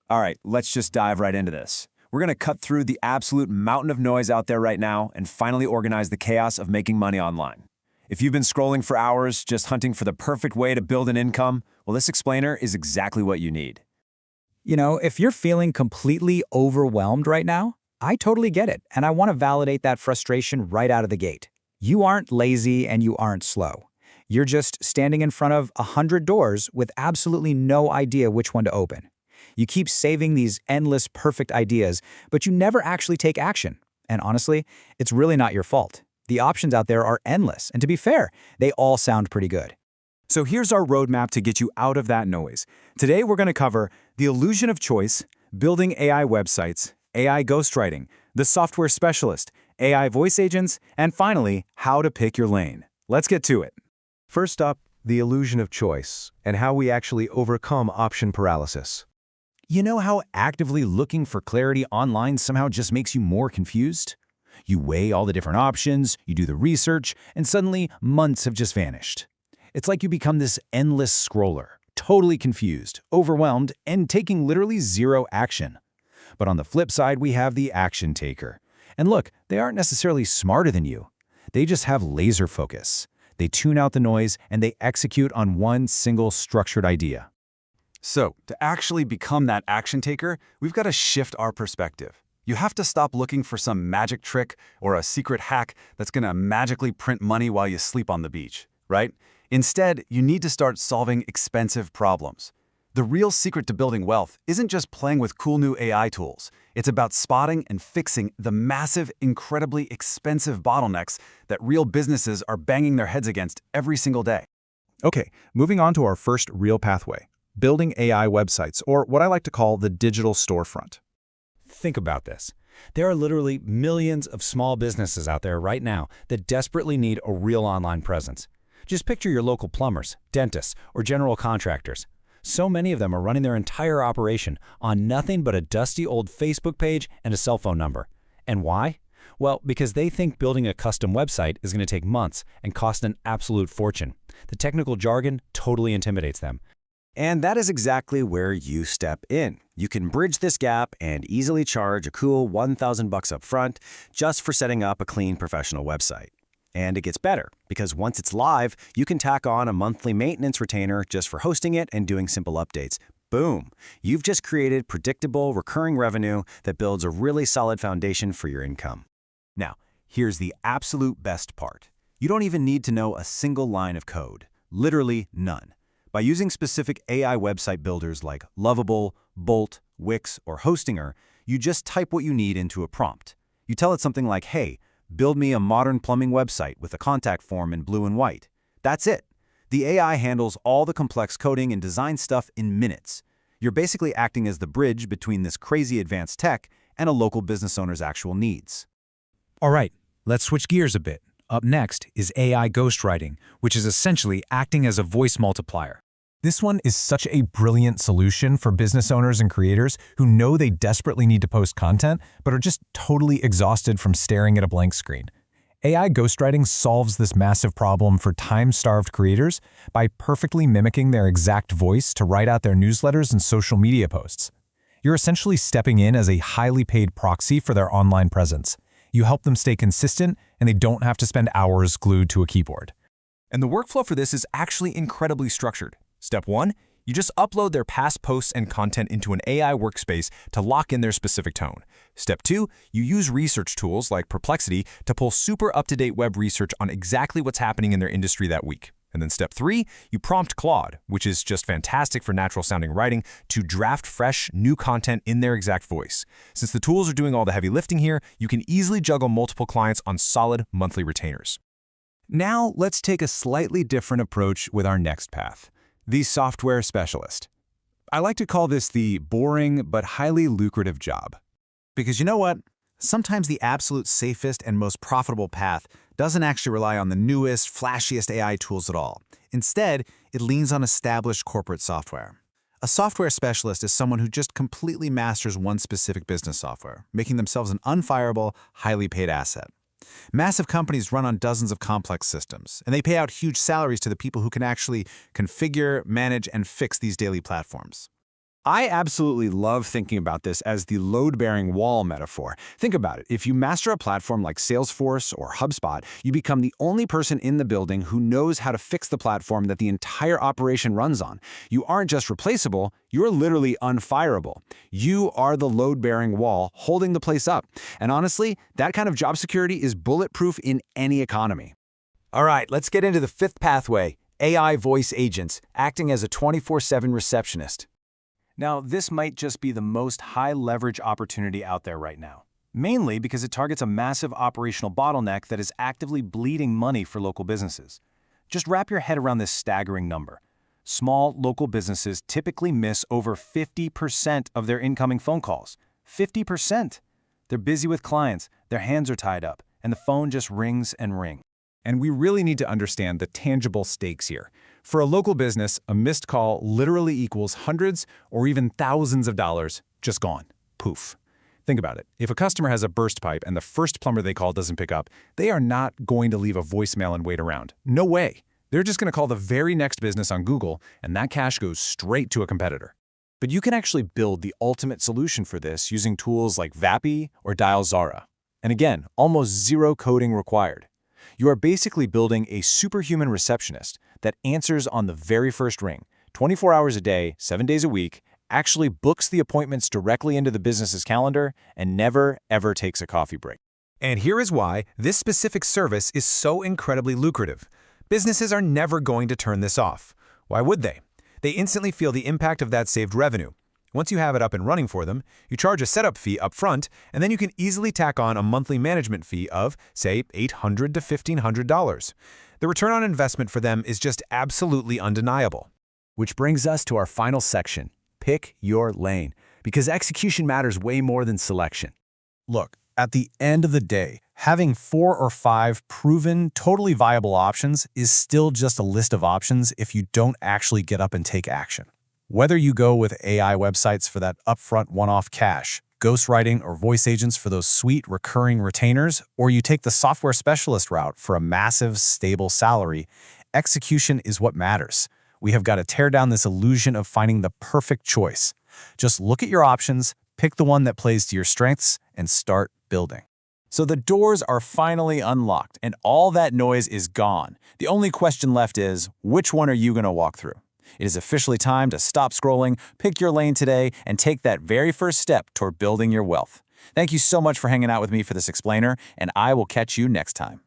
All right, let's just dive right into this. We're going to cut through the absolute mountain of noise out there right now and finally organize the chaos of making money online. If you've been scrolling for hours just hunting for the perfect way to build an income, well, this explainer is exactly what you need. If you're feeling completely overwhelmed right now, I totally get it, and I want to validate that frustration right out of the gate. You aren't lazy and you aren't slow. You're just standing in front of 100 doors with absolutely no idea which one to open. You keep saving these endless perfect ideas, but you never actually take action. And honestly, it's really not your fault. The options out there are endless, and to be fair, they all sound pretty good. So here's our roadmap to get you out of that noise. Today we're going to cover the illusion of choice, building AI websites, AI ghostwriting, the software specialist, AI voice agents, and finally, how to pick your lane. Let's get to it. First up, the illusion of choice, and how we actually overcome option paralysis. You know how actively looking for clarity online somehow just makes you more confused? You weigh all the different options, you do the research, and suddenly months have just vanished. It's like you become this endless scroller, totally confused, overwhelmed, and taking literally zero action. But on the flip side, we have the action taker. And look, they aren't necessarily smarter than you. They just have laser focus. They tune out the noise and they execute on one single structured idea. So, to actually become that action taker, we've got to shift our perspective. You have to stop looking for some magic trick or a secret hack that's going to magically print money while you sleep on the beach, right? Instead, you need to start solving expensive problems. The real secret to building wealth isn't just playing with cool new AI tools. It's about spotting and fixing the massive, incredibly expensive bottlenecks that real businesses are banging their heads against every single day. Okay, moving on to our first real pathway, building AI websites, or what I like to call the digital storefront. Think about this. There are literally millions of small businesses out there right now that desperately need a real online presence. Just picture your local plumbers, dentists, or general contractors. So many of them are running their entire operation on nothing but a dusty old Facebook page and a cell phone number. And why? Well, because they think building a custom website is going to take months and cost an absolute fortune. The technical jargon totally intimidates them. And that is exactly where you step in. You can bridge this gap and easily charge a cool $1,000 up front just for setting up a clean professional website. And it gets better, because once it's live, you can tack on a monthly maintenance retainer just for hosting it and doing simple updates. Boom! You've just created predictable, recurring revenue that builds a really solid foundation for your income. Now, here's the absolute best part. You don't even need to know a single line of code. Literally none. By using specific AI website builders like Lovable, Bolt, Wix, or Hostinger, you just type what you need into a prompt. You tell it something like, hey, build me a modern plumbing website with a contact form in blue and white. That's it. The AI handles all the complex coding and design stuff in minutes. You're basically acting as the bridge between this crazy advanced tech and a local business owner's actual needs. All right, let's switch gears a bit. Up next is AI ghostwriting, which is essentially acting as a voice multiplier. This one is such a brilliant solution for business owners and creators who know they desperately need to post content, but are just totally exhausted from staring at a blank screen. AI ghostwriting solves this massive problem for time-starved creators by perfectly mimicking their exact voice to write out their newsletters and social media posts. You're essentially stepping in as a highly paid proxy for their online presence. You help them stay consistent, and they don't have to spend hours glued to a keyboard. And the workflow for this is actually incredibly structured. Step 1, you just upload their past posts and content into an AI workspace to lock in their specific tone. Step 2, you use research tools like Perplexity to pull super up-to-date web research on exactly what's happening in their industry that week. And then step 3, you prompt Claude, which is just fantastic for natural-sounding writing, to draft fresh, new content in their exact voice. Since the tools are doing all the heavy lifting here, you can easily juggle multiple clients on solid monthly retainers. Now, let's take a slightly different approach with our next path. The software specialist. I like to call this the boring but highly lucrative job. Because you know what? Sometimes the absolute safest and most profitable path doesn't actually rely on the newest, flashiest AI tools at all. Instead, it leans on established corporate software. A software specialist is someone who just completely masters one specific business software, making themselves an unfireable, highly paid asset. Massive companies run on dozens of complex systems, and they pay out huge salaries to the people who can actually configure, manage, and fix these daily platforms. I absolutely love thinking about this as the load-bearing wall metaphor. Think about it. If you master a platform like Salesforce or HubSpot, you become the only person in the building who knows how to fix the platform that the entire operation runs on. You aren't just replaceable, you're literally unfireable. You are the load-bearing wall holding the place up. And honestly, that kind of job security is bulletproof in any economy. All right, let's get into the fifth pathway, AI voice agents, acting as a 24/7 receptionist. Now, this might just be the most high-leverage opportunity out there right now, mainly because it targets a massive operational bottleneck that is actively bleeding money for local businesses. Just wrap your head around this staggering number. Small, local businesses typically miss over 50% of their incoming phone calls. 50%! They're busy with clients, their hands are tied up, and the phone just rings and rings. And we really need to understand the tangible stakes here. For a local business, a missed call literally equals hundreds or even thousands of dollars just gone. Poof. Think about it. If a customer has a burst pipe and the first plumber they call doesn't pick up, they are not going to leave a voicemail and wait around. No way. They're just going to call the very next business on Google, and that cash goes straight to a competitor. But you can actually build the ultimate solution for this using tools like Vappy or Dial Zara. And again, almost zero coding required. You are basically building a superhuman receptionist that answers on the very first ring, 24 hours a day, 7 days a week, actually books the appointments directly into the business's calendar, and never, ever takes a coffee break. And here is why this specific service is so incredibly lucrative. Businesses are never going to turn this off. Why would they? They instantly feel the impact of that saved revenue. Once you have it up and running for them, you charge a setup fee up front, and then you can easily tack on a monthly management fee of, say, $800 to $1,500. The return on investment for them is just absolutely undeniable. Which brings us to our final section, pick your lane, because execution matters way more than selection. Look, at the end of the day, having 4 or 5 proven, totally viable options is still just a list of options if you don't actually get up and take action. Whether you go with AI websites for that upfront one-off cash, ghostwriting or voice agents for those sweet recurring retainers, or you take the software specialist route for a massive, stable salary, execution is what matters. We have got to tear down this illusion of finding the perfect choice. Just look at your options, pick the one that plays to your strengths, and start building. So the doors are finally unlocked, and all that noise is gone. The only question left is, which one are you going to walk through? It is officially time to stop scrolling, pick your lane today, and take that very first step toward building your wealth. Thank you so much for hanging out with me for this explainer, and I will catch you next time.